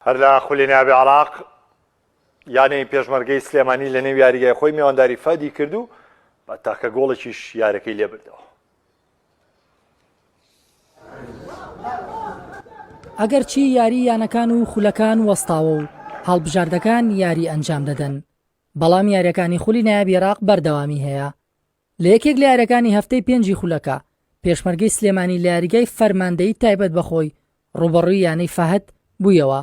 هەر لە خولی عراق یانەی پێشمەرگەی سلێمانی لە نێو یاریگای خۆی میوانداری فەدی کرد و بە تاکە گۆڵێکیش یارەکەی لێ بردەوە. ئەگەر چی یاری یانەکان و خولەکان وەستاوە و هەڵبژاردەکان یاری ئەنجام دەدەن، بەڵام یاریەکانی خولی نایابی عێراق بەردەوامی هەیە. لە یەکێک لە یاریەکانی هەفتەی پێنجی خولەکە پێشمەرگەی سلێمانی لە یاریگای فەرماندەیی تایبەت بەخۆی ڕوبەڕووی یانەی فەهەد بوویەوە.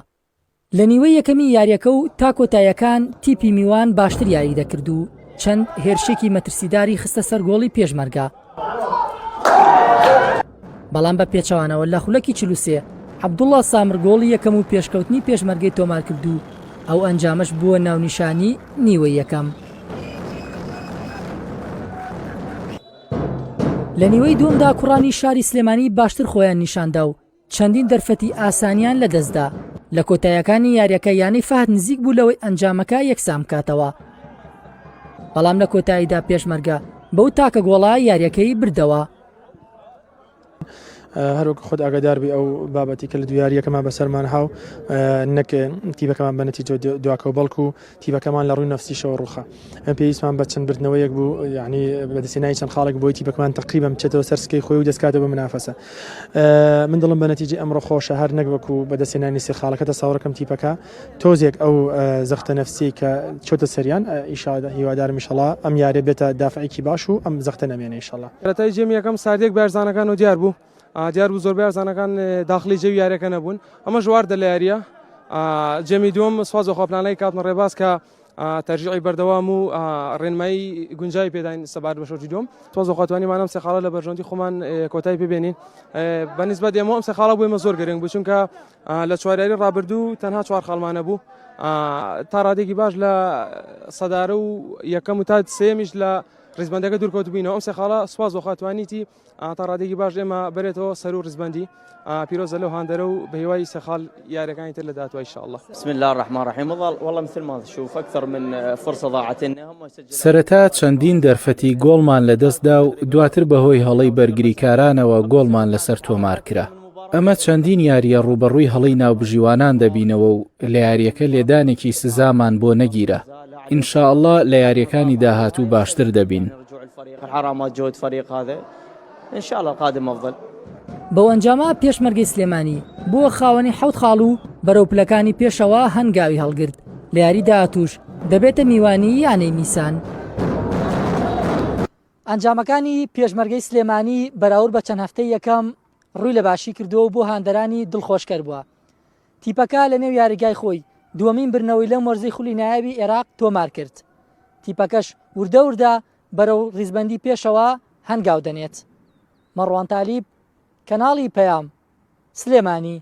لە نیوەی یەکەمی یاریەکە و تا کۆتاییەکان تیپی میوان باشتر یاری دەکرد و چەند هێرشێکی مەترسیداری خستە سەر گۆڵی پێشمەرگە. بەڵام بە پێچەوانەوە لە خولەکی 43 عەبدوڵڵا سامر گۆڵی یەکەم و پێشکەوتنی پێشمەرگەی تۆمار کرد و ئەو ئەنجامەش بووە ناونیشانی نیوەی یەکەم. لە نیوەی دووەمدا کوڕانی شاری سلێمانی باشتر خۆیان نیشاندا و چەندین دەرفەتی ئاسانیان لە دەستدا. لە کۆتاییەکانی یاریەکە یانەی فەهەد نزیک بوو لەوەی ئەنجامەکە یەکسام کاتەوە، بەڵام لە کۆتاییدا پێشمەرگە بەو تاکە گۆڵە یاریەکەی بردەوە. هەروەک خۆت ئاگادار بی ئەو بابەتی کە لە دویاریەکەمان بەسەرمان هاو نەک تیبەکەمان بە نەتیجە دواکە و بەڵکو و تیبەکەمان لە ڕووی نەفسیشەوە ڕوخە. پێویستمان بە چەند بردنەوەیەک بوو، یعنی بەدەستێنانی چەند خاڵێک بۆی تیبەکەمان تقریبا بچێتەوە سەر سکەی خۆی و دەستکاتەوە بە منافەسە. من دڵم بە نەتیجە ئەمڕۆ خۆشە، هەر نەک وەکو بەدەستێنانی سێ خاڵەکە تەساوڕەکەم تیپەکە تۆزێک ئەو زەختە نەفسی کە چۆتە سەریان ئیشادا هیوادارم ئینشەڵا ئەم یارێ بێتە دافعێکی باش و ئەم زەختە نەمێنێ ئینشەڵا. کەرەتای جێمی یەکەم ساردێک بارزانەکان و دیار بوو. دیار بوو زۆربەی ئەرزانەکان داخلی جەوی یاریەکە نەبوون. ئەمە ژواردە لە یاریە. جێمی دووەم سواز و خۆپلانەی کاتمە ڕێباز کە تەرجیعی بەردەوام و ڕێنمایی گونجای پێداین سەبار بە شەوتی دووەم. سواز و خۆتوانیمانم سێ خاڵە لە بەرژەوەندی خۆمان کۆتایی پێبێنین. بەنسبەت ئێمە ئەم سێ خاڵە بوومە زۆر گرنگ بوو، چونکە لە چوار یاری ڕابردوو تەنها 4 خاڵمانە بوو. تا ڕادێکی باش لە سەدارە و یەکەم و تا سێمیش لە ڕیزبەندەکە دوورکەوت بووینەوە. ئەم سێ خاڵە سواز و خۆتوانیتی تا ڕادێکی باش ئێمە بەرێتەوە سەر و ڕیزبەندی پیرۆزە لەو هاندەرە و بە هیوای سێ خاڵ یاریەکانی تر لە داهاتوە إن شاء الله. بسم الله الرحمن الرحيم. والله مثل ما تشوف أكثر من فرصة ضاعت لنا. سەرەتا چەندین دەرفەتی گۆڵمان لەدەستدا و دواتر بەهۆی هەڵەی بەرگریکارانەوە گۆڵمان لەسەر تۆمار کرا. ئەمە چەندین یاریە ڕوبەڕووی هەڵەی ناوبژیوانان دەبینەوە و لە یاریەکە لێدانێکی سزامان بۆ نەگیرە. إن شاء الله لە یاریەکانی داهاتوو باشتر دەبین. الحرامات جهد فريق هذا إن شاء الله القادم أفضل. بەو ئەنجامە پێشمەرگەی سلێمانی بووە خاوەنی 7 خاڵ و بەرەوپلەکانی پێشەوە هەنگاوی هەڵگرت. لە یاری داهاتووش دەبێتە میوانی یانەی میسان. ئەنجامەکانی پێشمەرگەی سلێمانی بەراورد بە چەند هەفتەی یەکەم ڕووی لە باشی کردەوە بۆ هاندەرانی دڵخۆشکەر بووە. تیپەکە لە نێو یاریگای خۆی دووەمین برنەوەی لەم وەرزەی خولی نایابی عێراق تۆمار کرد. تیپەکەش وردە وردە بەرەو ڕیزبەندی پێشەوە هەنگاو دەنێت. مەڕوان تالیب، کەناڵی پەیام، سلێمانی.